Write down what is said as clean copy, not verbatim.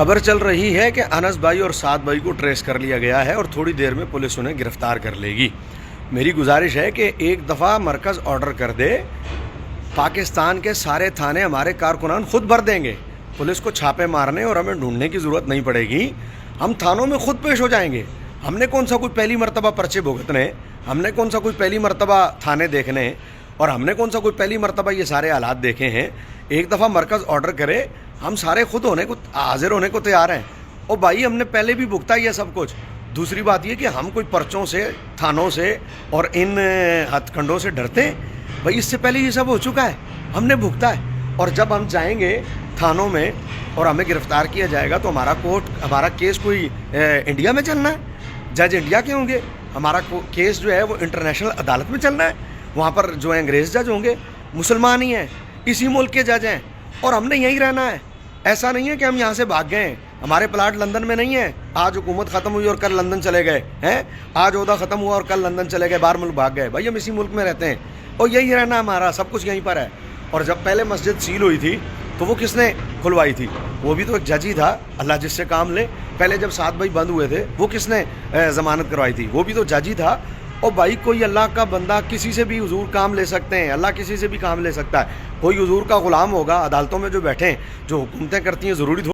خبر چل رہی ہے کہ انس بھائی اور سعد بھائی کو ٹریس کر لیا گیا ہے اور تھوڑی دیر میں پولیس انہیں گرفتار کر لے گی۔ میری گزارش ہے کہ ایک دفعہ مرکز آرڈر کر دے، پاکستان کے سارے تھانے ہمارے کارکنان خود بھر دیں گے، پولیس کو چھاپے مارنے اور ہمیں ڈھونڈنے کی ضرورت نہیں پڑے گی، ہم تھانوں میں خود پیش ہو جائیں گے۔ ہم نے کون سا کوئی پہلی مرتبہ پرچے بھگتنے، ہم نے کون سا کوئی پہلی مرتبہ تھانے دیکھنے، اور ہم نے کون سا کوئی پہلی مرتبہ یہ سارے حالات دیکھے ہیں۔ ایک دفعہ مرکز آرڈر کرے، ہم سارے خود ہونے کو حاضر ہونے کو تیار ہیں۔ اور بھائی ہم نے پہلے بھی بھگتا ہی ہے سب کچھ۔ دوسری بات یہ کہ ہم کوئی پرچوں سے، تھانوں سے اور ان ہتھ کنڈوں سے ڈرتے ہیں؟ بھائی اس سے پہلے یہ سب ہو چکا ہے، ہم نے بھگتا ہے۔ اور جب ہم جائیں گے تھانوں میں اور ہمیں گرفتار کیا جائے گا تو ہمارا کیس کوئی انڈیا میں چلنا ہے، جج انڈیا کے ہوں گے، ہمارا کیس جو ہے وہ انٹرنیشنل عدالت میں چلنا ہے، وہاں پر جو ہے انگریز جج ہوں گے، مسلمان ہی ہیں، اسی ملک کے جج ہیں، اور ہم نے یہیں رہنا ہے۔ ایسا نہیں ہے کہ ہم یہاں سے بھاگ گئے ہیں، ہمارے پلاٹ لندن میں نہیں ہے، آج حکومت ختم ہوئی اور کل لندن چلے گئے ہیں، آج عہدہ ختم ہوا اور کل لندن چلے گئے، باہر ملک بھاگ گئے۔ بھائی ہم اسی ملک میں رہتے ہیں اور یہی رہنا ہمارا، سب کچھ یہیں پر ہے۔ اور جب پہلے مسجد سیل ہوئی تھی تو وہ کس نے کھلوائی تھی؟ وہ بھی تو ایک جج ہی تھا، اللہ جس سے کام لے۔ پہلے جب سعد بھائی بند ہوئے تھے وہ کس نے ضمانت کروائی تھی؟ وہ بھی تو جج ہی تھا۔ اور بھائی کوئی اللہ کا بندہ کسی سے بھی حضور کام لے سکتے ہیں، اللہ کسی سے بھی کام لے سکتا ہے۔ کوئی حضور کا غلام ہوگا عدالتوں میں جو بیٹھے ہیں، جو حکومتیں کرتی ہیں، ضروری